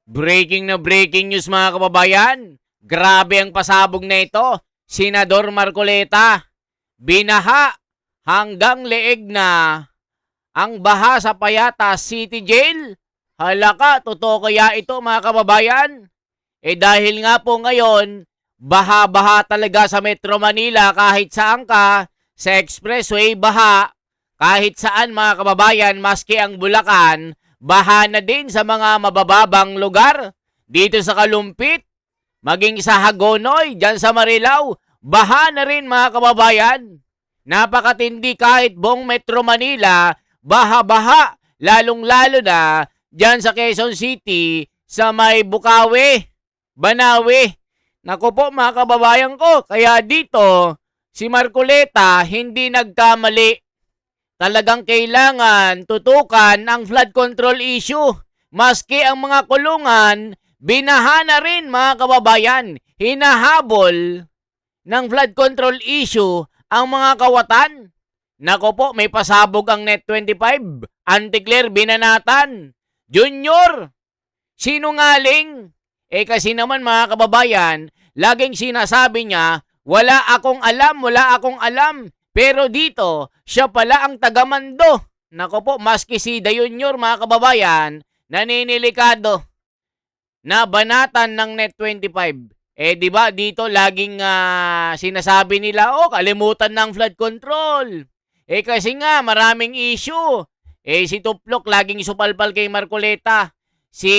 Breaking news mga kababayan. Grabe ang pasabog na ito. Senador Marcoleta. Binaha hanggang leeg na ang baha sa Payatas City Jail. Halaka, totoo kaya ito mga kababayan? Dahil nga po ngayon, baha-baha talaga sa Metro Manila kahit saan ka. Sa expressway, baha. Kahit saan mga kababayan, maski ang Bulacan, baha na din sa mga mabababang lugar. Dito sa Kalumpit, maging sa Hagonoy, dyan sa Marilao, baha na rin mga kababayan. Napakatindi kahit buong Metro Manila, baha-baha, lalong-lalo na dyan sa Quezon City, sa may Bukawi, Banawi. Naku po mga kababayan ko, kaya dito, si Marcoleta hindi nagkamali. Talagang kailangan tutukan ang flood control issue. Maski ang mga kulungan, binaha na rin mga kababayan. Hinahabol ng flood control issue ang mga kawatan. Nako po, may pasabog ang Net25. Anticlair binanatan. Junior, sinungaling. Kasi naman mga kababayan, laging sinasabi niya, wala akong alam. Pero dito, siya pala ang tagamando. Nako po, maski si Junior mga kababayan, naninilikado na banatan ng Net25. Di ba dito laging sinasabi nila, kalimutan ng flood control. Kasi nga, maraming issue. Si Tuplok laging supalpal kay Marcoleta. Si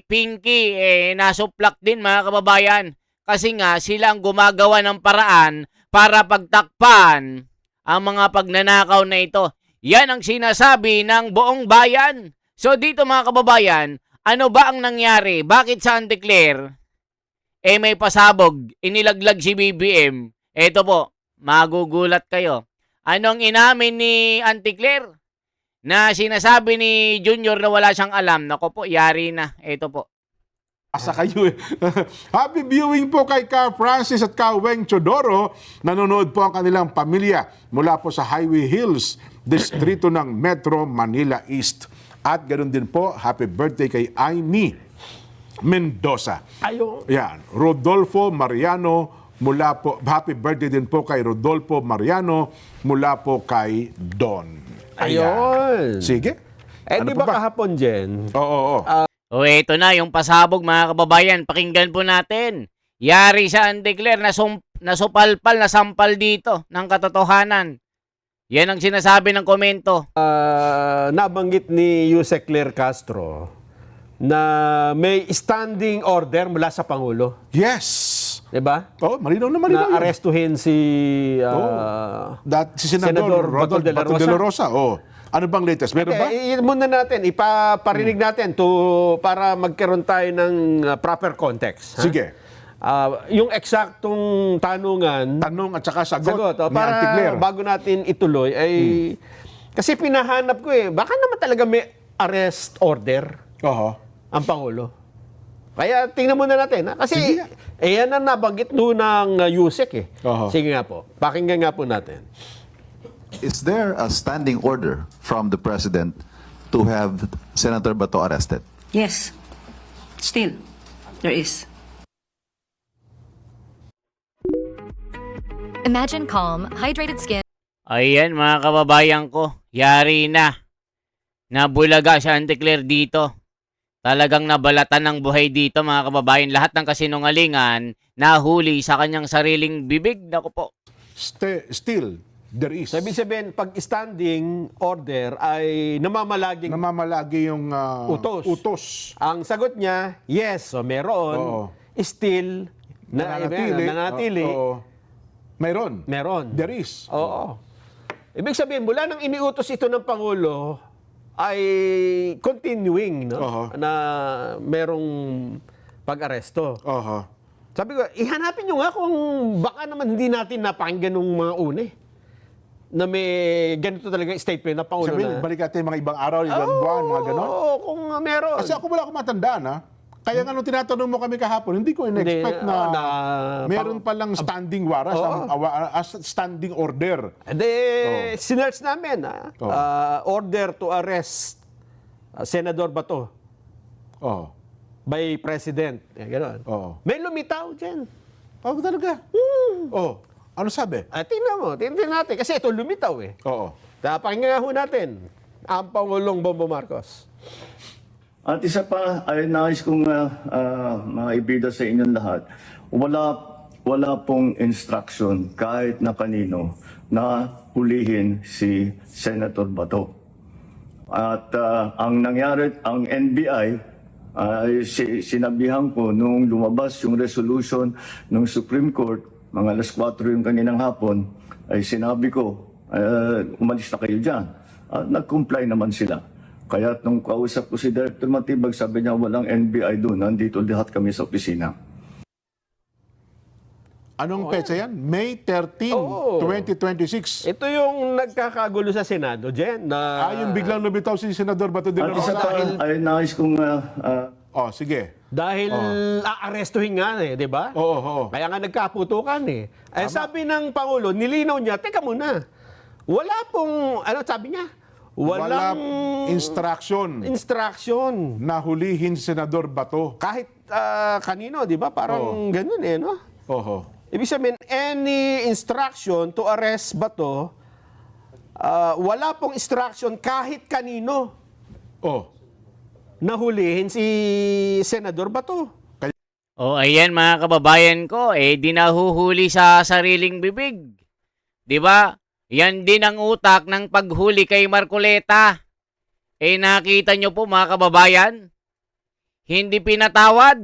Pinky, nasuplak din mga kababayan. Kasi nga, sila ang gumagawa ng paraan para pagtakpan ang mga pagnanakaw na ito. Yan ang sinasabi ng buong bayan. So dito mga kababayan, ano ba ang nangyari? Bakit sa Anticlair, may pasabog, inilaglag si BBM? Ito po, magugulat kayo. Anong inamin ni Anticlair na sinasabi ni Junior na wala siyang alam? Nako po, yari na. Ito po. Asa kayo eh. Happy viewing po kay Ka Francis at Ka Weng Chodoro. Nanonood po ang kanilang pamilya mula po sa Highway Hills, distrito ng Metro Manila East. At ganoon din po, happy birthday kay Aimee Mendoza. Yan, Rodolfo Mariano mula po, happy birthday din po kay Rodolfo Mariano mula po kay Don. Ayun. Sige. Di ba kahapon, Jen? Oo. Ito na yung pasabog mga kababayan. Pakinggan po natin. Yari sa Anticlair na nasupalpal, nasampal dito ng katotohanan. Yan ang sinasabi ng komento. Nabanggit ni Yusek Claire Castro na may standing order mula sa Pangulo. Yes. Diba? Malinaw na malinaw. Na arestuhin si Si Senador Rodolfo de la Rosa. Ano bang latest? Meron ba? Muna natin, ipaparinig natin para magkaroon tayo ng proper context. Ha? Sige. Yung eksaktong tanungan. Tanong at saka sagot ni para Anticlair. bago natin ituloy ay kasi pinahanap ko baka naman talaga may arrest order ang Pangulo. Kaya tingnan muna natin. Ha? Kasi yan ang nabanggit doon ng Yusek Sige nga po. Pakinggan nga po natin. Is there a standing order from the President to have Senator Bato arrested? Yes. Still, there is. Imagine calm, hydrated skin. Ayan mga kababayan ko, yari na. Nabulaga si Anticlair dito. Talagang nabalatan ng buhay dito mga kababayan. Lahat ng kasinungalingan nahuli sa kanyang sariling bibig. Naku po. Still, there is. So, ibig sabihin, pag standing order ay Namamalagi yung utos. Ang sagot niya, yes. So, meron. Still, nananatili. Meron. There is. Oo. Ibig sabihin, mula nang iniutos ito ng Pangulo, ay continuing, na merong pag-aresto. Sabi ko, ihanapin nyo nga kung baka naman hindi natin napakinggan ng mga une na may ganito talaga statement na Pangulo. Sabi, balik natin mga ibang araw, ibang buwan, mga ganon. Oo, kung meron. Kasi ako wala akong matandaan, Kaya nga nung tinatanong mo kami kahapon, hindi ko in-expect na meron palang standing warrant, standing order. Sinerch namin, order to arrest Senador Bato. by President. Gano'n. Oo. May lumitaw dyan. Oh, talaga? Oh, ano sabi? Tingnan natin. Kasi ito lumitaw eh. Oo. Pakinggan ho natin ang Pangulong Bongbong Marcos. At isa pa, ay nais kong maibida sa inyong lahat, wala pong instruction kahit na kanino na hulihin si Senator Bato. At ang nangyari, ang NBI, sinabihan ko nung lumabas yung resolution ng Supreme Court, mga alas 4 yung kaninang hapon, ay sinabi ko, umalis na kayo dyan. At nag-comply naman sila. Kaya nung kausap ko si Director Matibag, sabi niya walang NBI doon, nandito lahat kami sa opisina. Anong petsa yan? May 13, Oo. 2026. Ito yung nagkakagulo sa Senado, Jen. Na, Yung biglang lumitaw si Senador Bato de la At isa Rosa. pa, ay nais kong Oh, sige. dahil aarestuhin nga eh, di ba? Oo. Kaya nga nagkaputukan eh. Ay sabi ng Pangulo, nilinaw niya, teka muna, wala pong, ano sabi niya? Walang Walang instruction na hulihin si Senador Bato. kahit kanino, di ba? Parang ganun eh, no? Oo. Ibig sabihin, any instruction to arrest Bato, wala pong instruction kahit kanino Oh. na hulihin si Senador Bato. O ayan mga kababayan ko, di nahuhuli sa sariling bibig. 'Di ba? Yan din ang utak ng paghuli kay Marcoleta. Nakita nyo po mga kababayan, hindi pinatawad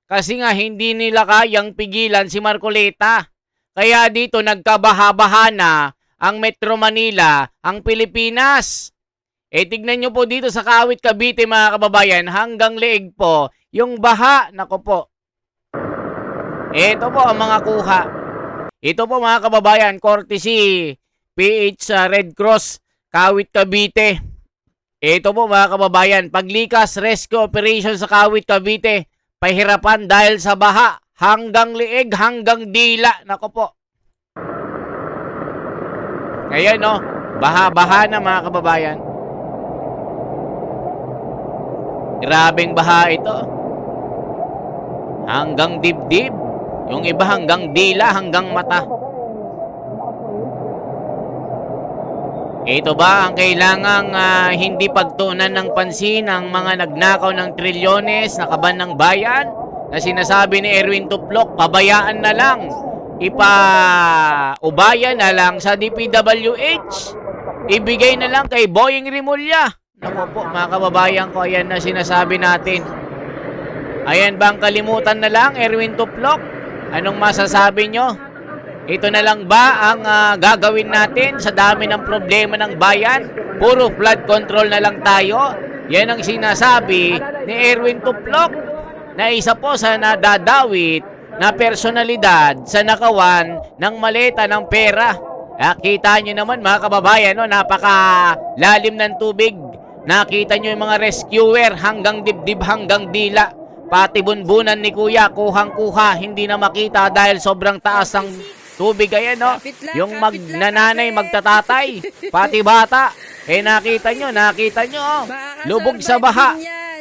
kasi nga hindi nila kayang pigilan si Marcoleta. Kaya dito nagkabaha-baha na ang Metro Manila, ang Pilipinas. Tignan nyo po dito sa Kawit, Cavite mga kababayan, hanggang leeg po, yung baha, nako po. Ito po ang mga kuha. Ito po mga kababayan, courtesy PH Red Cross, Kawit, Cavite. Ito po mga kababayan, paglikas rescue operation sa Kawit, Cavite, pahirapan dahil sa baha, hanggang leeg, hanggang dila, nako po. Ngayon no, baha-baha na mga kababayan. Grabeng baha ito. Hanggang dibdib. Yung iba hanggang dila, hanggang mata. Ito ba ang kailangang hindi pagtuunan ng pansin ang mga nagnakaw ng trilyones na kaban ng bayan na sinasabi ni Erwin Tuplok, pabayaan na lang, ipa-ubaya na lang sa DPWH, ibigay na lang kay Boying Rimulya. Naku po mga kababayan ko, ayan na sinasabi natin. Ayan ba ang kalimutan na lang, Erwin Tuplok? Anong masasabi nyo? Ito na lang ba ang gagawin natin sa dami ng problema ng bayan? Puro flood control na lang tayo? Yan ang sinasabi ni Erwin Tuplok na isa po sa nadadawit na personalidad sa nakawan ng maleta ng pera. Kita nyo naman mga kababayan, no? Napakalalim ng tubig. Nakita nyo yung mga rescuer hanggang dibdib, hanggang dila. Pati bunbunan ni Kuya, kuhang-kuha, hindi na makita dahil sobrang taas ang tubig. Ayan, no? Yung magnananay, magtatatay, pati bata. Nakita nyo, oh. Lubog sa baha.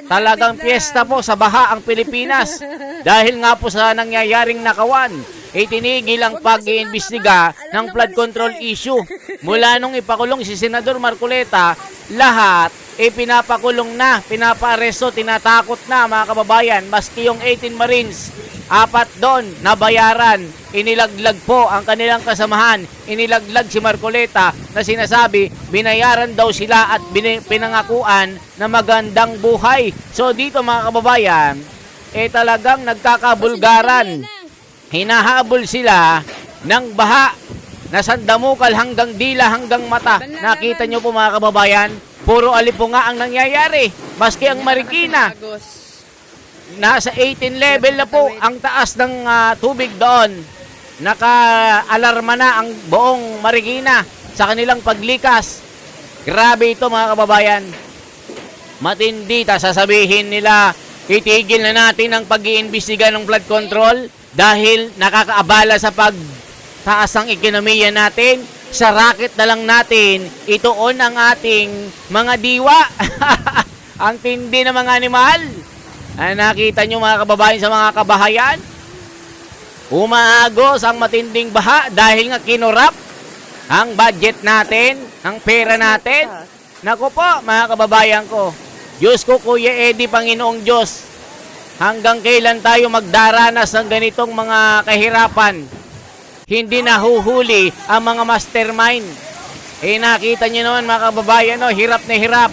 Talagang piyesta po sa baha ang Pilipinas. Dahil nga po sa nangyayaring nakawan, tinigil ang pag-iimbestiga ng flood control issue. Mula nung ipakulong si Senador Marcoleta, lahat pinapakulong na, pinapaaresto, tinatakot na mga kababayan. Maski yung 18 Marines, 4 doon, nabayaran. Inilaglag po ang kanilang kasamahan. Inilaglag si Marcoleta na sinasabi, binayaran daw sila at pinangakuan na magandang buhay. So dito mga kababayan, talagang nagkakabulgaran. Hinahabol sila ng baha na sandamukal hanggang dila, hanggang mata. Nakita nyo po mga kababayan, puro alipunga ang nangyayari. Maski ang Marikina, nasa 18 level na po ang taas ng tubig doon. Naka-alarma na ang buong Marikina sa kanilang paglikas. Grabe ito mga kababayan. Matindi, sasabihin nila, itigil na natin ang pag-iimbestiga ng flood control dahil nakakaabala sa pagtaas ng ekonomiya natin. Sa racket na lang natin ituon ang ating mga diwa. Ang tindi ng mga animal. Nakita nyo mga kababayan sa mga kabahayan? Umaagos ang matinding baha dahil nga kinurap ang budget natin, ang pera natin. Naku po, mga kababayan ko. Diyos ko, Kuya Eddie, Panginoong Diyos. Hanggang kailan tayo magdaranas ng ganitong mga kahirapan? Hindi nahuhuli ang mga mastermind. Nakita nyo naman mga kababayan, hirap na hirap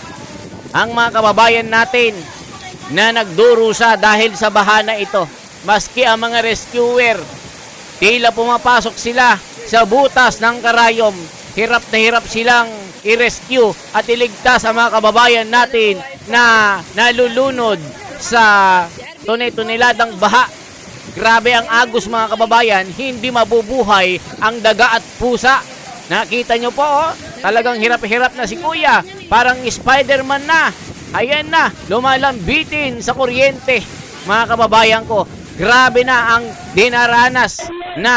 ang mga kababayan natin na nagdurusa dahil sa baha na ito. Maski ang mga rescuer, tila pumapasok sila sa butas ng karayom. Hirap na hirap silang i-rescue at iligtas ang mga kababayan natin na nalulunod sa tunay-tuniladang baha. Grabe ang agos mga kababayan, hindi mabubuhay ang daga at pusa. Nakita nyo po, talagang hirap-hirap na si Kuya. Parang Spider-Man na. Ayan na, lumalambitin sa kuryente. Mga kababayan ko, grabe na ang dinaranas na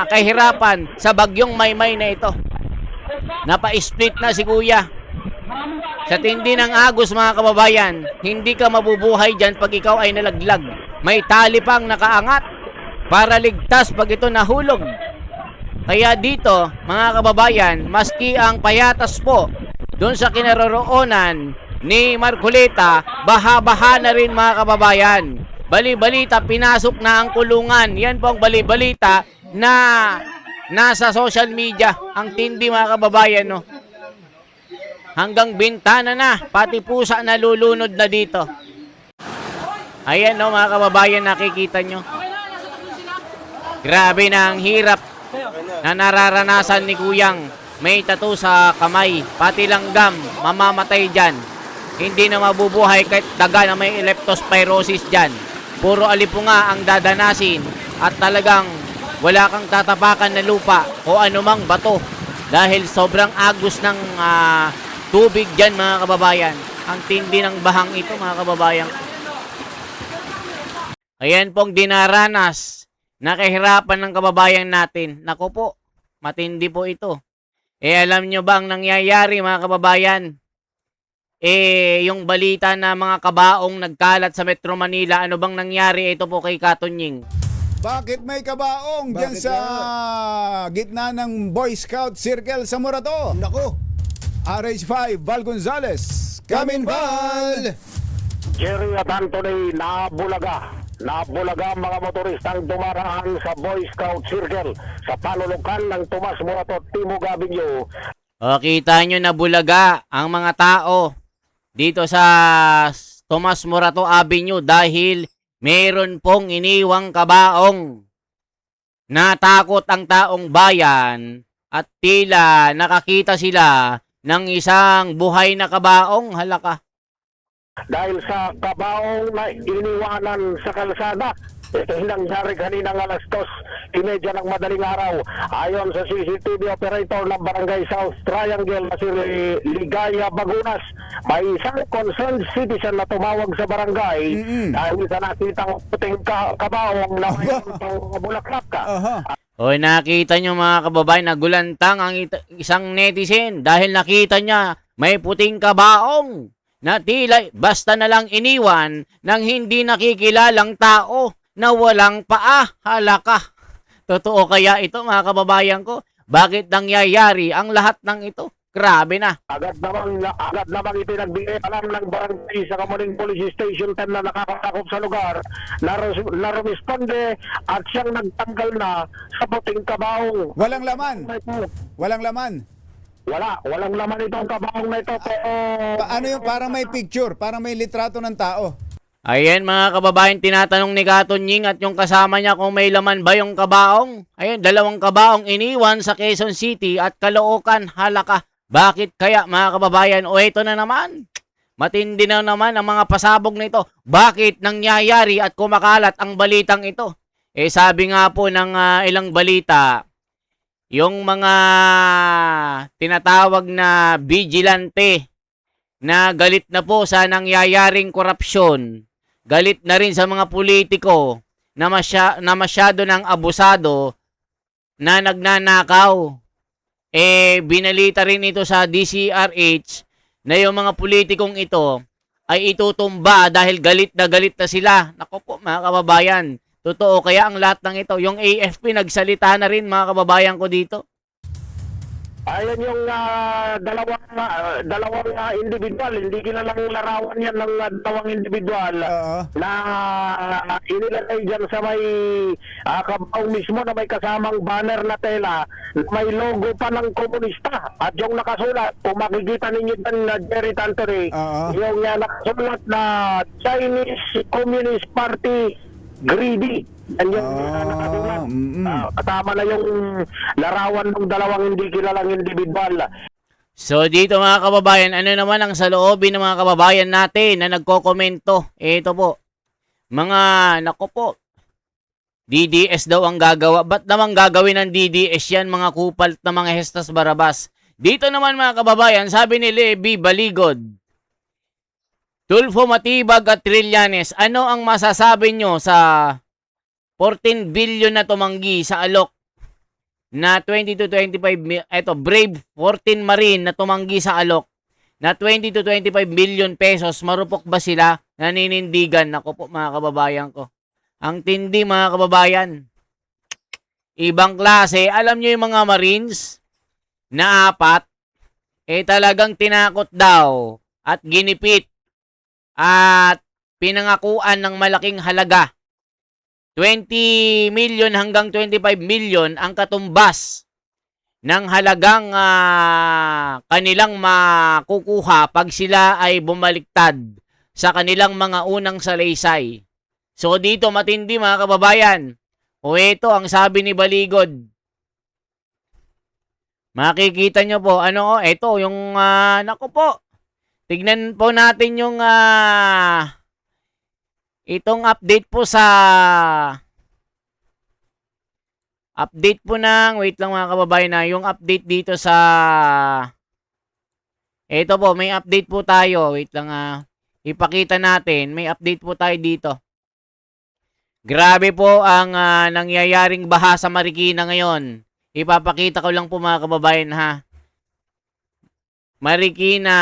kahirapan sa bagyong Maymay na ito. Napa-split na si Kuya. Sa tindi ng agos mga kababayan, hindi ka mabubuhay dyan pag ikaw ay nalaglag. May tali pang nakaangat para ligtas pag ito nahulog. Kaya dito, mga kababayan, maski ang payatas po doon sa kinaroroonan ni Marcoleta, baha-baha na rin mga kababayan. Bali-balita, pinasok na ang kulungan. Yan po ang bali-balita na nasa social media. Ang tindi mga kababayan, no? Hanggang bintana na, pati pusa nalulunod na dito. Ayan, no, mga kababayan, nakikita nyo. Grabe na ang hirap na nararanasan ni Kuyang. May tattoo sa kamay, pati langgam, mamamatay dyan. Hindi na mabubuhay kahit daga na may leptospirosis dyan. Puro alipunga ang dadanasin at talagang wala kang tatapakan na lupa o anumang bato dahil sobrang agos ng tubig dyan mga kababayan. Ang tindi ng bahang ito mga kababayan. Ayan pong dinaranas na kahirapan ng kababayan natin. Naku po, matindi po ito. Alam nyo ba ang nangyayari mga kababayan? Yung balita na mga kabaong nagkalat sa Metro Manila, ano bang nangyari? Ito po kay Katunying. Bakit may kabaong dyan sa gitna ng Boy Scout Circle sa Morato? Nako, RH5, Val Gonzales. Kamin Val! Jerry at Anthony, nabulaga ang mga motoristang dumaraan sa Boy Scout Circle sa panulukan ng Tomas Morato, Timog Avenue. O, kita nyo na bulaga ang mga tao dito sa Tomas Morato Avenue dahil meron pong iniwang kabaong. Natakot ang taong bayan at tila nakakita sila ng isang buhay na kabaong. Halaka. Dahil sa kabaong na iniwanan sa kalsada, ito nangyari kaninang alas 2:30 ng madaling araw. Ayon sa CCTV operator ng Barangay South Triangle na si Ligaya Bagunas, may isang concerned citizen na tumawag sa barangay dahil sa nakitang puting kabaong na may bulaklak ka. O, nakita nyo mga kababayan, nagulantang ang isang netizen dahil nakita niya may puting kabaong na tila basta na lang iniwan ng hindi nakikilalang tao na walang paa. Halaka. Totoo kaya ito mga kababayan ko? Bakit nangyayari ang lahat ng ito? Grabe na. Agad namang ipinagbigay alam ng barangay sa Kamuning Police Station 10 na nakakatakop sa lugar na rumisponde at siyang nagtanggal na sa puting kabaong. Walang laman. Walang laman. Walang laman itong kabaong na ito. Paano yung parang may picture, parang may litrato ng tao? Ayan mga kababayan, tinatanong ni Katunying at yung kasama niya kung may laman ba yung kabaong. Ayan, 2 kabaong iniwan sa Quezon City at Caloocan. Halaka. Bakit kaya mga kababayan? O ito na naman. Matindi na naman ang mga pasabog na ito. Bakit nangyayari at kumakalat ang balitang ito? Sabi nga po ng ilang balita, yung mga tinatawag na vigilante na galit na po sa nangyayaring korupsyon, galit na rin sa mga politiko na masyado ng abusado na nagnanakaw. Binalita rin ito sa DCRH na yung mga politikong ito ay itutumba dahil galit na sila. Naku po mga kababayan, totoo kaya ang lahat ng ito. Yung AFP nagsalita na rin mga kababayan ko dito. Ayan yung dalawang individual, hindi kilalang larawan yan ng dalawang individual na inilagay dyan sa may kabaong mismo na may kasamang banner na tela, may logo pa ng komunista at yung nakasulat, kung makikita ninyo dyan na Jerry Tantory, yung nakasulat na Chinese Communist Party greedy. Yan yung nakasulat. Kasama na yung larawan ng dalawang hindi kilalang individual. So dito mga kababayan, ano naman ang saloobin ng mga kababayan natin na nagko-komento? Ito po, mga nako po, DDS daw ang gagawa. Ba't naman gagawin ng DDS yan, mga kupalt na mga Hestas Barabas? Dito naman mga kababayan, sabi ni Levi Baligod, Tulfo Matibag at Trillanes, ano ang masasabi nyo sa 14 billion na tumanggi sa alok na 20 to 25 eto Brave 14 Marine na tumanggi sa alok na 20 to 25 million pesos, marupok ba sila? Naninindigan. Ako po mga kababayan ko, ang tindi mga kababayan, ibang klase. Alam nyo yung mga Marines na 4 talagang tinakot daw at ginipit at pinangakuan ng malaking halaga. 20 million hanggang 25 million ang katumbas ng halagang kanilang makukuha pag sila ay bumaliktad sa kanilang mga unang salaysay. So dito matindi mga kababayan. O ito ang sabi ni Baligod. Makikita nyo po, ito yung, naku po, tignan po natin yung, itong update po wait lang mga kababayan na, yung update dito sa, ito po, may update po tayo, wait lang ipakita natin, may update po tayo dito. Grabe po ang nangyayaring baha sa Marikina ngayon. Ipapakita ko lang po mga kababayan Marikina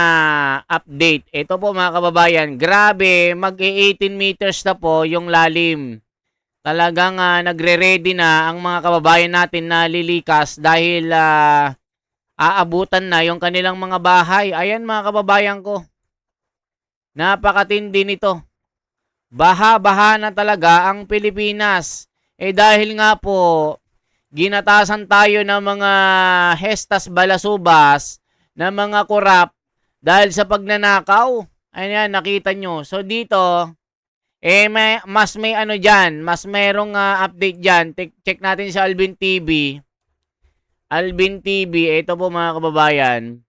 update. Ito po mga kababayan, grabe, mag-18 meters na po yung lalim. Talagang nagre-ready na ang mga kababayan natin na lilikas dahil aabutan na yung kanilang mga bahay. Ayan mga kababayan ko, napakatindi nito. Baha-baha na talaga ang Pilipinas. Dahil nga po, ginatasan tayo ng mga Hestas Balasubas, na mga korap dahil sa pagnanakaw. Ayan, nakita nyo. So dito, mas may dyan, mas merong update dyan. Check natin sa Alvin TV. Alvin TV, ito po mga kababayan.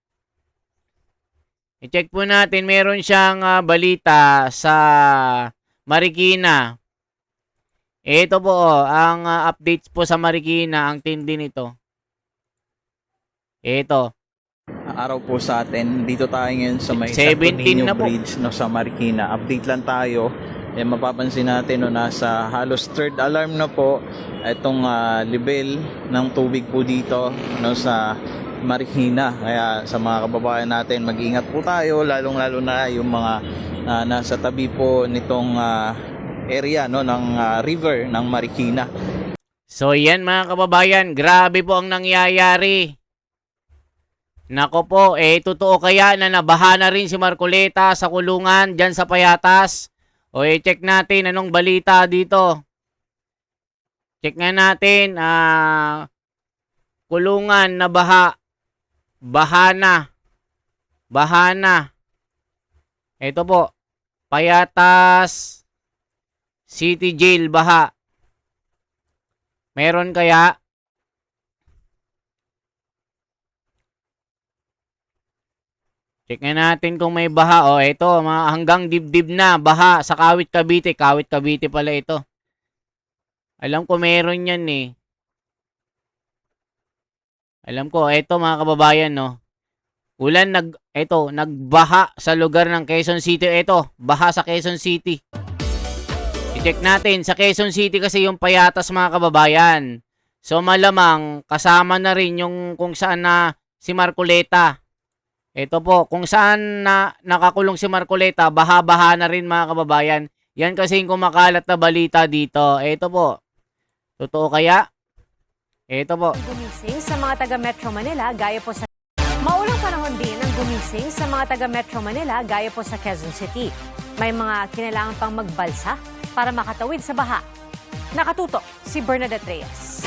I-check po natin, meron siyang balita sa Marikina. Ito po, ang updates po sa Marikina, ang tindi nito. Ito. Araw po sa atin. Dito tayo ngayon sa may 17 Santo na Niño po. Bridge sa Marikina. Update lang tayo. Mapapansin natin nasa halos third alarm na po itong level ng tubig po dito sa Marikina. Kaya sa mga kababayan natin, mag-ingat po tayo, lalong-lalo na yung mga nasa tabi po nitong area ng river ng Marikina. So yan mga kababayan, grabe po ang nangyayari. Nako po, totoo kaya na nabaha na rin si Marcoleta sa kulungan dyan sa Payatas? O check natin anong balita dito. Check nga natin, kulungan na baha. Baha na. Ito po, Payatas City Jail, baha. Meron kaya? Check nga natin kung may baha. O, ito, hanggang dibdib na. Baha sa Kawit Cavite. Kawit Cavite pala ito. Alam ko meron yan Alam ko, ito mga kababayan, Ulan, nagbaha sa lugar ng Quezon City. Ito, baha sa Quezon City. I-check natin. Sa Quezon City kasi yung Payatas mga kababayan. So, malamang kasama na rin yung kung saan na si Marcoleta. Ito po, kung saan nakakulong si Marcoleta, baha-baha na rin mga kababayan. Yan kasi yung kumakalat na balita dito. Ito po. Totoo kaya? Ito po. Gumising sa mga taga Metro Manila gaya po sa Maulang panahon din ang gumising sa mga taga Metro Manila gaya po sa Quezon City. May mga kinailangan pang magbalsa para makatawid sa baha. Nakatutok si Bernadette Reyes.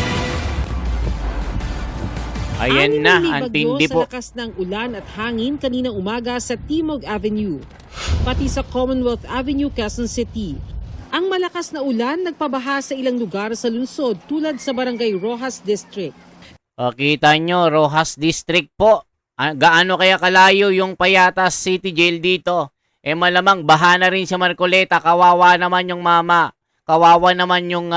Ayan na, ang tindi po. Sa lakas ng ulan at hangin kaninang umaga sa Timog Avenue, pati sa Commonwealth Avenue, Quezon City. Ang malakas na ulan nagpabaha sa ilang lugar sa lungsod tulad sa Barangay Rojas District. O, kita nyo, Rojas District po. Gaano kaya kalayo yung Payatas City Jail dito? Malamang baha na rin si Marcoleta. Kawawa naman yung mama. Kawawa naman yung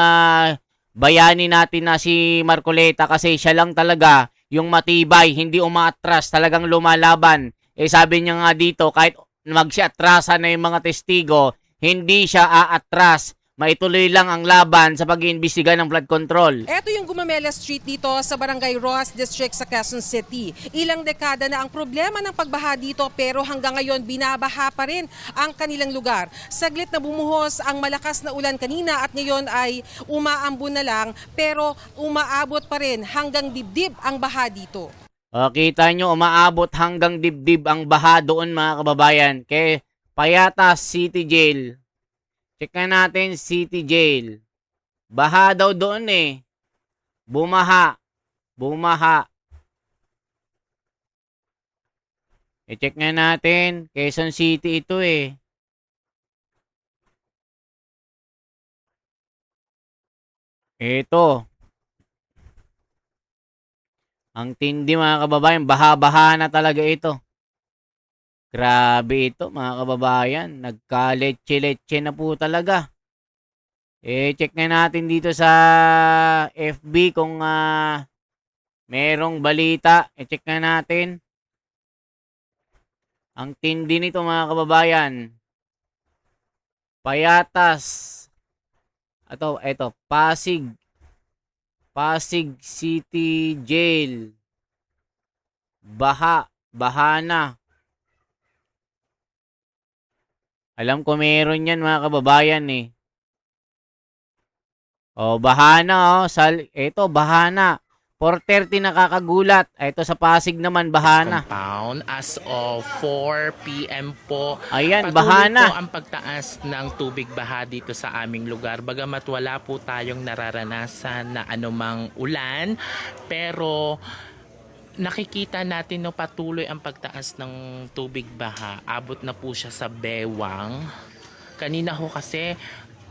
bayani natin na si Marcoleta kasi siya lang talaga yung matibay, hindi umaatras, talagang lumalaban. Sabi niya nga dito, kahit magsiatrasan na yung mga testigo, hindi siya aatras. Maituloy lang ang laban sa pag-iimbestiga ng flood control. Ito yung Gumamela Street dito sa Barangay Rojas District sa Quezon City. Ilang dekada na ang problema ng pagbaha dito pero hanggang ngayon binabaha pa rin ang kanilang lugar. Saglit na bumuhos ang malakas na ulan kanina at ngayon ay umaambon na lang pero umaabot pa rin hanggang dibdib ang baha dito. Kita nyo, umaabot hanggang dibdib ang baha doon mga kababayan. Kay Payatas City Jail. Check na natin City Jail. Baha daw doon eh. Bumaha. Bumaha. I-check nga natin. Quezon City ito eh. Ito. Ang tindi mga kababayan. Baha-baha na talaga ito. Grabe ito mga kababayan. Nagka-letse-letse na po talaga. Check na natin dito sa FB kung merong balita. Check na natin. Ang tindi nito mga kababayan. Payatas. Ito, Pasig. Pasig City Jail. Baha na. Alam ko meron yan mga kababayan eh. Baha na ito, baha na. 4:30 nakakagulat. Ito sa Pasig naman, baha na. Compound as of 4 p.m. po. Ayan, baha na. Patuloy po ang pagtaas ng tubig baha dito sa aming lugar. Bagamat wala po tayong nararanasan na anumang ulan. Pero nakikita natin no, patuloy ang pagtaas ng tubig baha. Abot na po siya sa bewang. Kanina ho kasi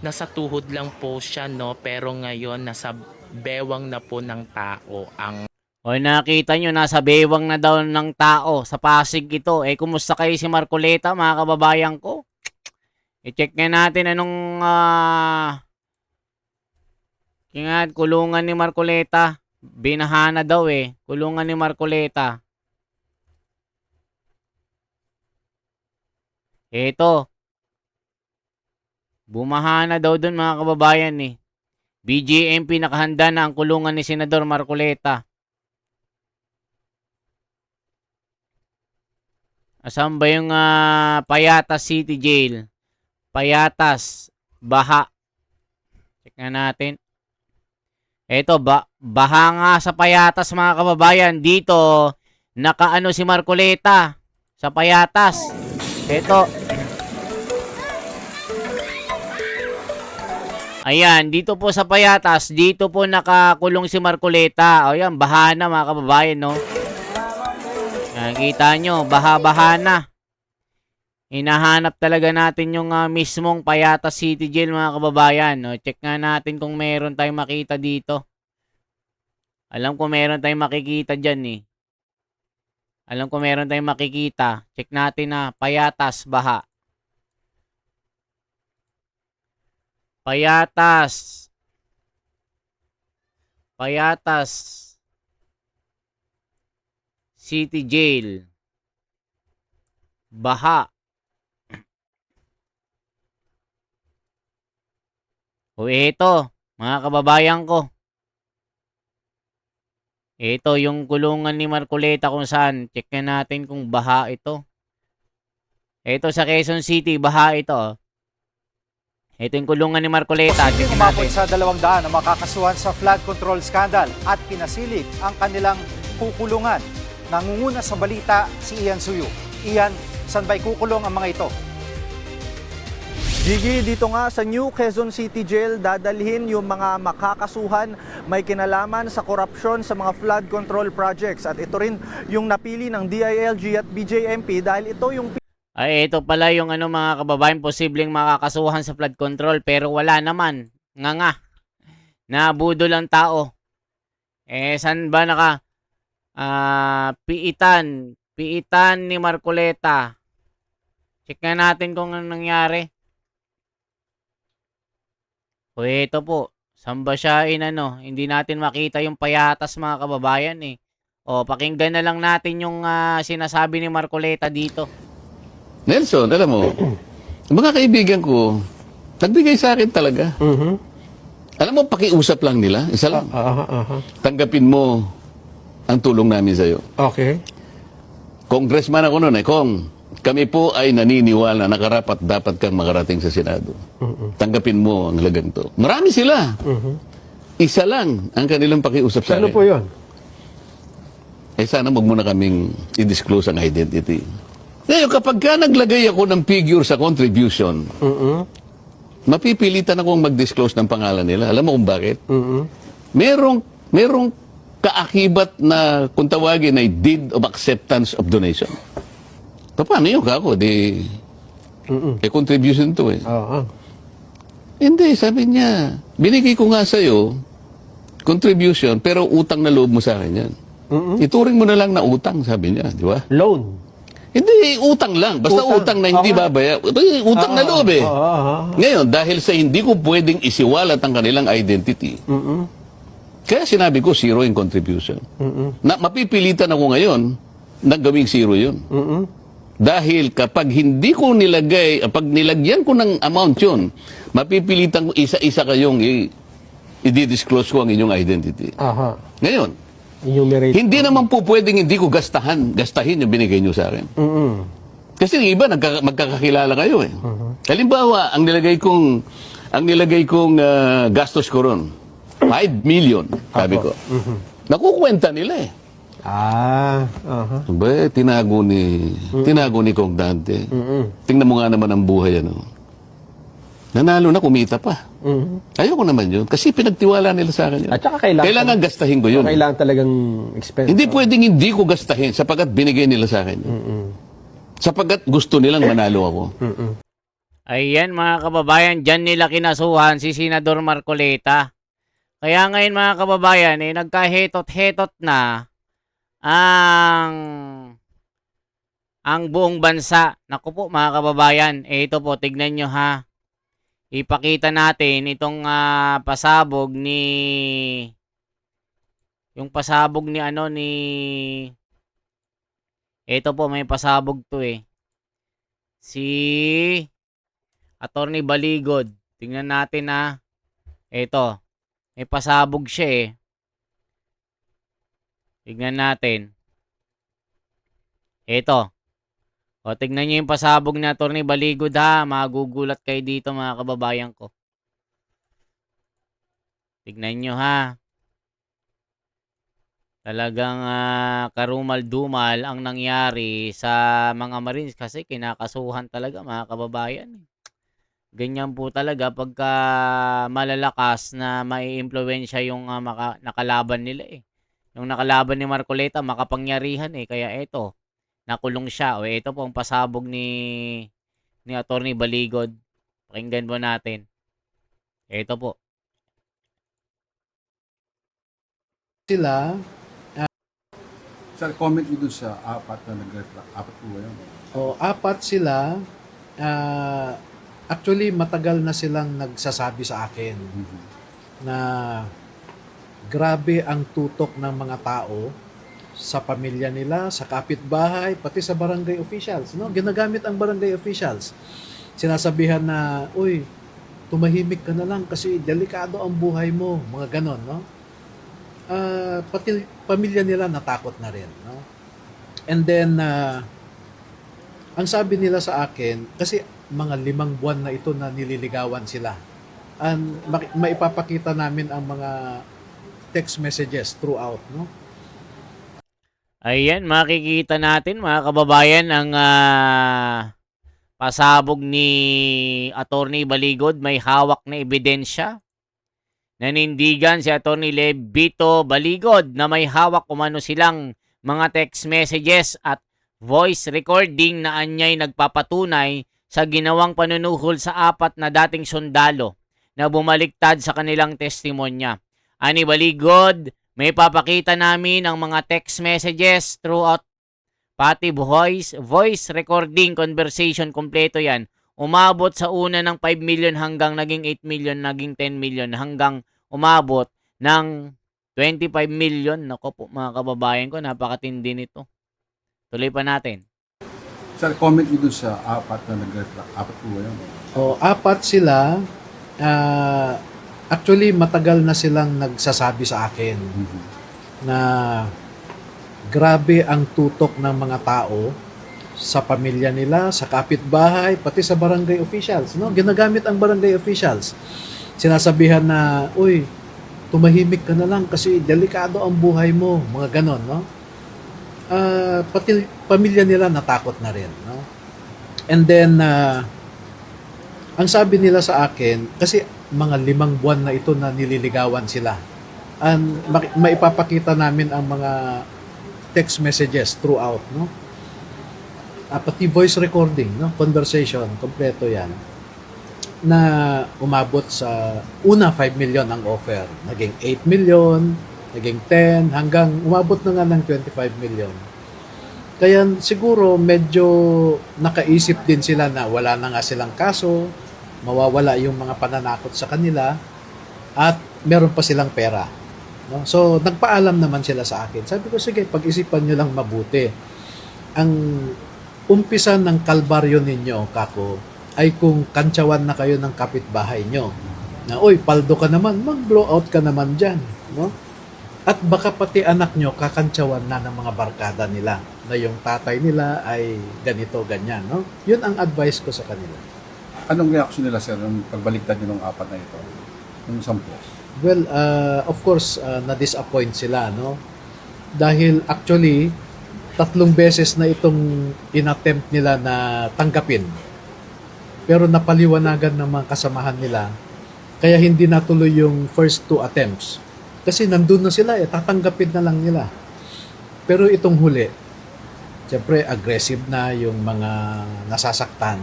nasa tuhod lang po siya no, pero ngayon nasa bewang na po ng tao ang nakita nyo, nasa bewang na daw ng tao sa Pasig ito. Kumusta kayo si Marcoleta mga kababayan ko? I-check nga natin anong kulungan ni Marcoleta. Binaha na daw kulungan ni Marcoleta. Ito. Bumaha na daw dun mga kababayan BGMP nakahanda na ang kulungan ni Senador Marcoleta. Asan ba yung Payatas City Jail? Payatas. Baha. Check nga natin. Eto, baha nga sa Payatas mga kababayan. Dito, nakaano si Marcoleta sa Payatas. Eto. Ayan, dito po sa Payatas, dito po nakakulong si Marcoleta. Ayan, baha na mga kababayan, no? Nakikita nyo, baha-baha na. Hinahanap talaga natin yung mismong Payatas City Jail mga kababayan. No? Check nga natin kung meron tayong makita dito. Alam ko meron tayong makikita dyan Alam ko meron tayong makikita. Check natin Payatas, baha. Payatas. Payatas City Jail. Baha. Ito, mga kababayan ko. Ito yung kulungan ni Marcoleta kung saan. Check natin kung baha ito. Ito sa Quezon City, baha ito. Ito yung kulungan ni Marcoleta. Check Umabot natin. sa 200 na makakasuhan sa flood control scandal at pinasilig ang kanilang kukulungan. Nangunguna sa balita si Ian Suyu. Ian, saan ba'y kukulong ang mga ito? Gigi, dito nga sa New Quezon City Jail, dadalhin yung mga makakasuhan may kinalaman sa korupsyon sa mga flood control projects. At ito rin yung napili ng DILG at BJMP dahil ito yung... Ay, ito pala yung mga kababayan, posibleng makakasuhan sa flood control pero wala naman. Nga. Nabudol ang tao. Saan ba piitan ni Marcoleta. Check na natin kung anong nangyari. O ito po, saan ba siya hindi natin makita yung payatas mga kababayan eh. O pakinggan na lang natin yung sinasabi ni Marcoleta dito. Nelson, alam mo, mga kaibigan ko, nagbigay sa akin talaga. Alam mo, pakiusap lang nila, isa lang. Tanggapin mo ang tulong namin sa'yo. Okay. Congressman ako noon Kong, kami po ay naniniwala na karapat dapat kang makarating sa Senado. Tanggapin mo ang lagang to. Marami sila. Isa lang ang kanilang pakiusap sa akin. Ano po yun? Sana wag mo na kaming i-disclose ang identity. Ngayon, kapag ka naglagay ako ng figure sa contribution, mapipilitan akong mag-disclose ng pangalan nila. Alam mo kung bakit? Merong kaakibat na kung tawagin ay deed of acceptance of donation. Paano yun kako? Contribution to eh. Hindi, sabi niya, binigay ko nga sa'yo contribution pero utang na loob mo sa akin yan. Ituring mo na lang na utang, sabi niya, di ba? Loan. Hindi, utang lang. Basta utang na hindi babaya. Utang na loob eh. Ngayon, dahil sa hindi ko pwedeng isiwalat ang kanilang identity, kaya sinabi ko, zero in contribution. Na mapipilitan ako ngayon na gawing zero yun. Dahil kapag hindi ko nilagay, pag nilagyan ko ng amount yun, mapipilitan ko isa-isa kayong i-disclose ko ang inyong identity. Ngayon, hindi naman po pwedeng hindi ko gastahin yung binigay nyo sa akin. Kasi yung iba, magkakakilala kayo eh. Halimbawa, ang nilagay kong gastos ko ron, 5 million, sabi ko. Nakukwenta nila eh. Tinago ni Kong Dante. Tingnan mo nga naman ang buhay Nanalo na, kumita pa. Ayoko naman yun. Kasi pinagtiwala nila sa akin yun. At saka kailangan gastahin ko yun. Kailangan talagang expense. Hindi pwedeng hindi ko gastahin sapagkat binigay nila sa akin yun. Sapagkat gusto nilang manalo ako. Ayan mga kababayan, dyan nila kinasuhan si Senador Marcoleta. Kaya ngayon mga kababayan, nagkahetot-hetot na ang buong bansa. Naku po mga kababayan, ito po, tignan nyo ha. Ipakita natin itong pasabog ni ito po, may pasabog to eh. Si Attorney Baligod. Tingnan natin ha. Ito, may pasabog siya eh. Tignan natin. Ito. O, tignan nyo yung pasabog ni Attorney Baligod ha. Magugulat kayo dito mga kababayan ko. Tignan nyo ha. Talagang karumal-dumal ang nangyari sa mga Marines kasi kinakasuhan talaga mga kababayan. Ganyan po talaga pagka malalakas na mai-impluwensya yung nakalaban nila eh. Yung nakalaban ni Marcoleta makapangyarihan eh. Kaya eto, nakulong siya. O ito po ang pasabog ni Attorney Baligod. Pakinggan po natin. Ito po. Sila Sir, comment nyo dun sa apat na nag-reflect. Apat po ba yun? apat sila. Actually, matagal na silang nagsasabi sa akin na grabe ang tutok ng mga tao sa pamilya nila, sa kapitbahay, pati sa barangay officials. No? Ginagamit ang barangay officials. Sinasabihan na, uy, tumahimik ka na lang kasi delikado ang buhay mo. Mga ganon, no? pati pamilya nila natakot na rin. No? And then, ang sabi nila sa akin, kasi mga 5 buwan na ito na nililigawan sila. And maipapakita namin ang mga text messages throughout. No? Ayan, makikita natin mga kababayan ang pasabog ni Attorney Baligod. May hawak na ebidensya. Nanindigan si Attorney Levito Baligod na may hawak umano silang mga text messages at voice recording na anyay nagpapatunay sa ginawang panunuhol sa 4 na dating sundalo na bumaliktad sa kanilang testimonya. Ani Baligod, may papakita namin ang mga text messages throughout, pati voice recording, conversation, kompleto yan. Umabot sa una ng 5 million hanggang naging 8 million, naging 10 million, hanggang umabot ng 25 million. Nako po mga kababayan ko, napakatindi nito. Tuloy pa natin. Sir, comment niyo dun sa 4 na nag-reflect. 4 po ba yun? 4 sila. Actually, matagal na silang nagsasabi sa akin na grabe ang tutok ng mga tao sa pamilya nila, sa kapitbahay, pati sa barangay officials. No? Ginagamit ang barangay officials. Sinasabihan na, uy, tumahimik ka na lang kasi delikado ang buhay mo. Mga ganon, no? Pati pamilya nila natakot na rin, no? And then, ang sabi nila sa akin, kasi mga 5 buwan na ito na nililigawan sila. And maipapakita namin ang mga text messages throughout, no? Pati voice recording, no? Conversation, kompleto yan. Na umabot sa una 5 million ang offer. Naging 8 million, naging 10, hanggang umabot na nga ng 25 million. Kaya siguro medyo nakaisip din sila na wala na nga silang kaso, mawawala yung mga pananakot sa kanila, at meron pa silang pera. No? So, nagpaalam naman sila sa akin. Sabi ko, sige, pag-isipan nyo lang mabuti. Ang umpisa ng kalbaryo ninyo, kako, ay kung kantsawan na kayo ng kapitbahay nyo. Na, uy, paldo ka naman, mag-blow out ka naman dyan. No? At baka pati anak nyo, kakantsawan na ng mga barkada nila na yung tatay nila ay ganito, ganyan. No? Yun ang advice ko sa kanila. Anong reaction nila, sir, nung pagbaliktad nyo ng 4 na ito? Yung 10? Well, of course, na-disappoint sila. No? Dahil actually, 3 beses na itong inattempt nila na tanggapin. Pero napaliwanagan ng mga kasamahan nila, kaya hindi natuloy yung first 2 attempts. Kasi nandun na sila, tatanggapin na lang nila. Pero itong huli, siyempre aggressive na yung mga nasasaktan.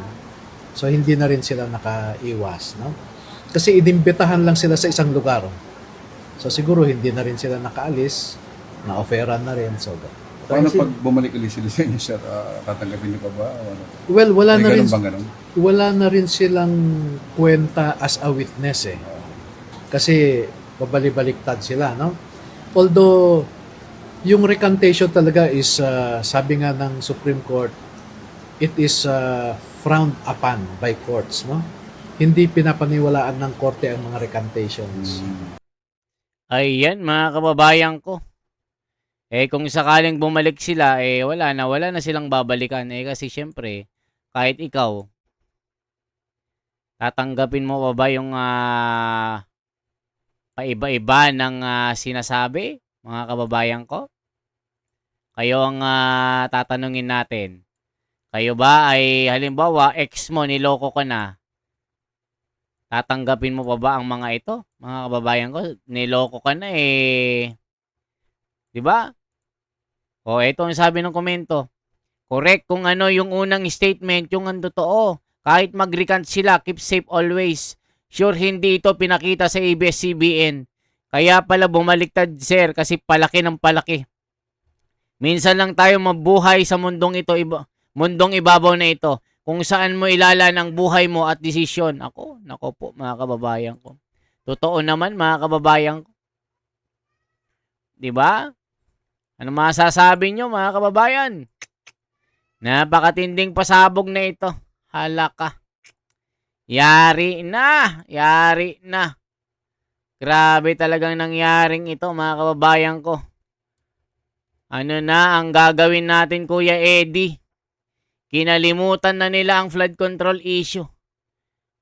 So hindi na rin sila nakaiwas. No? Kasi inimbitahan lang sila sa isang lugar. So siguro hindi na rin sila nakaalis, na-offeran na rin. So, paano pag bumalik ulit sila sa inyo, sir? Tatanggapin niyo pa ba? O ano? Well, Ganun? Wala na rin silang kwenta as a witness eh. Kasi babalik-baliktad sila, no? Although yung recantation talaga is sabi nga ng Supreme Court, it is frowned upon by courts, no? Hindi pinapaniwalaan ng korte ang mga recantations. Ayan mga kababayan ko. Kung sakaling bumalik sila, wala na silang babalikan. Kasi syempre, kahit ikaw, tatanggapin mo ba yung paiba-iba ng sinasabi, mga kababayan ko? Kayo ang tatanungin natin. Kayo ba ay, halimbawa, ex mo, niloko ka na, tatanggapin mo pa ba ang mga ito? Mga kababayan ko, niloko ka na di ba? O, ito ang sabi ng komento. Correct kung ano yung unang statement, yung ang totoo. Kahit mag-recant sila, keep safe always. Sure, hindi ito pinakita sa ABS-CBN. Kaya pala bumaliktad, sir, kasi palaki ng palaki. Minsan lang tayo mabuhay sa mundong ito, mundong ibabaw na ito, kung saan mo ilalaan ang buhay mo at desisyon. Nako po, mga kababayan ko. Totoo naman, mga kababayan ko. Diba? Ano masasabi nyo, mga kababayan? Napakatinding pasabog na ito. Hala ka. Yari na. Grabe talagang nangyaring ito, mga kababayan ko. Ano na ang gagawin natin, Kuya Eddie? Kinalimutan na nila ang flood control issue.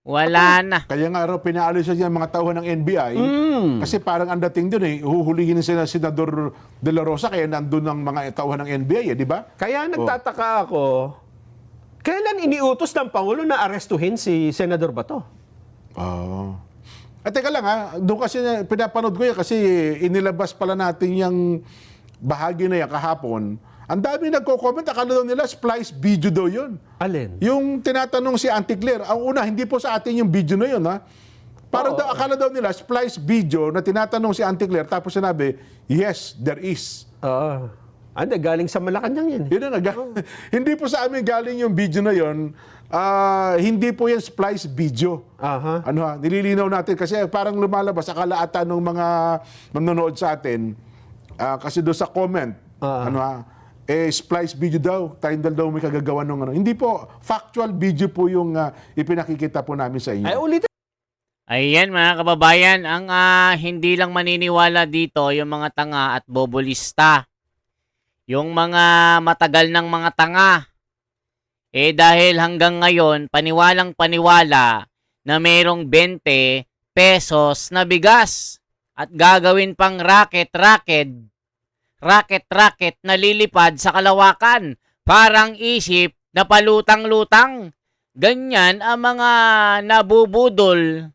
Wala na. Kaya nga raw pinaalis siya mga tauhan ng NBI kasi parang ang dating doon huhulihin sila Senador De La Rosa kaya nandun ang mga tauhan ng NBI, di ba? Kaya nagtataka ako, kailan iniutos ng Pangulo na arestuhin si Senador Bato? Teka lang doon kasi pinapanood ko yan kasi inilabas pala natin yung bahagi na yan kahapon. Ang dami nagko-comment, akala daw nila splice video daw yun. Alin? Yung tinatanong si Auntie Claire, ang una, hindi po sa atin yung video na yun, ha? Parang daw, akala daw nila splice video na tinatanong si Auntie Claire, tapos sinabi, yes, there is. Galing sa Malacanang yan. Yun na, hindi po sa amin galing yung video na yun. Hindi po yan splice video. Nililinaw natin kasi parang lumalabas, akala ata ng mga manonood sa atin, kasi doon sa comment, splice video daw, tayo daw may kagagawa ng Hindi po, factual video po yung ipinakikita po namin sa inyo. Ayan mga kababayan, ang hindi lang maniniwala dito yung mga tanga at bobolista. Yung mga matagal ng mga tanga. Dahil hanggang ngayon, paniwalang paniwala na merong 20 pesos na bigas at gagawin pang racket na lilipad sa kalawakan. Parang isip na palutang-lutang. Ganyan ang mga nabubudol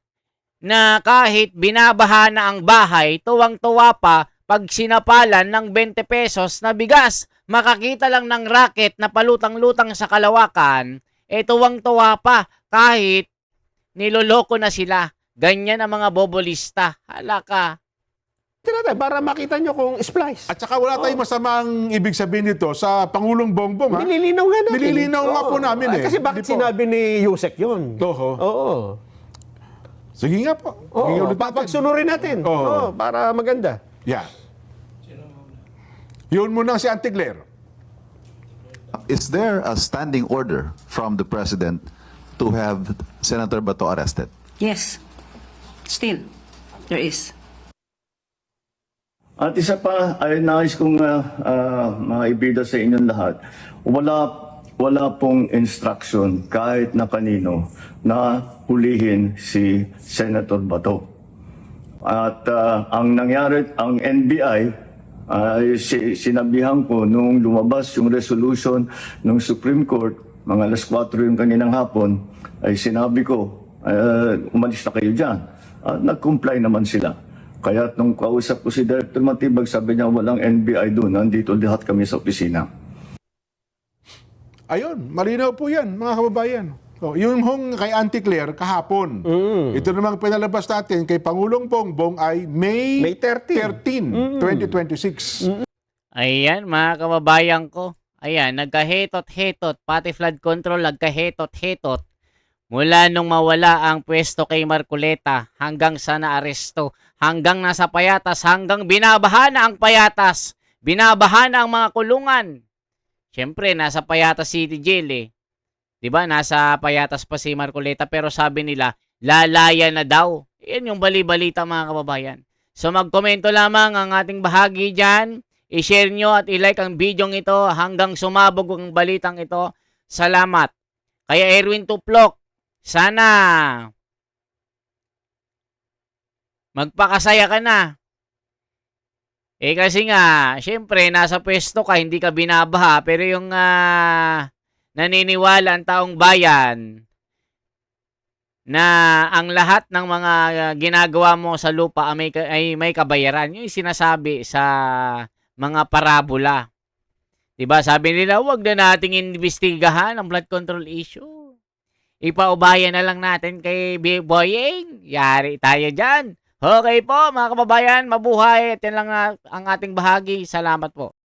na kahit binabaha na ang bahay, tuwang-tuwa pa pag sinapalan ng 20 pesos na bigas. Makakita lang ng racket na palutang-lutang sa kalawakan, tuwang-tuwa pa kahit niloloko na sila. Ganyan ang mga bobolista. Hala ka. Para makita nyo kung splice. At saka wala tayong masamang ibig sabihin nito sa Pangulong Bongbong. Nililinaw nga natin. Nililinaw nga po namin Kasi bakit sinabi ni Yusek yun? Oo. Sige nga po. Pagsunurin natin. Para maganda. Yeah. Yun muna si Auntie Claire. Is there a standing order from the President to have Senator Bato arrested? Yes. Still, there is. At isa pa, ay nais kong maibida sa inyong lahat, wala pong instruction kahit na kanino na hulihin si Senator Bato. At ang nangyari, ang NBI, sinabihan ko nung lumabas yung resolution ng Supreme Court, mga alas 4 yung kaninang hapon, ay sinabi ko, umalis na kayo dyan. Nag-comply naman sila. Kaya nung kausap ko si Director Matibag, sabi niya walang NBI doon, nandito lahat kami sa opisina. Ayun, malinaw po yan, mga kababayan. Yung hong kay Auntie Claire kahapon. Ito namang pinalabas natin kay Pangulong Bongbong ay May 13, 2026. Ayan mga kababayan ko. Ayan, nagkahetot-hetot. Pati flood control nagkahetot-hetot. Mula nung mawala ang pwesto kay Marcoleta hanggang sa naaresto, hanggang nasa payatas, hanggang binabaha na ang payatas, binabaha na ang mga kulungan. Siyempre, nasa Payatas City Jail 'Di ba? Nasa payatas pa si Marcoleta pero sabi nila, lalaya na daw. Yan yung bali-balita mga kababayan. So magkomento lamang ang ating bahagi dyan. I-share nyo at i-like ang video ito hanggang sumabog ang balitang ito. Salamat. Kaya Erwin Tuplok, sana magpakasaya ka na. Kasi nga, syempre, nasa pwesto ka, hindi ka binabaha, pero yung naniniwala ang taong bayan na ang lahat ng mga ginagawa mo sa lupa ay may kabayaran. Yung sinasabi sa mga parabola. Diba? Sabi nila, huwag na nating investigahan ang flood control issue. Ipaubayan na lang natin kay Boyeng. Yari tayo dyan. Okay po, mga kababayan, mabuhay. At yan lang ang ating bahagi. Salamat po.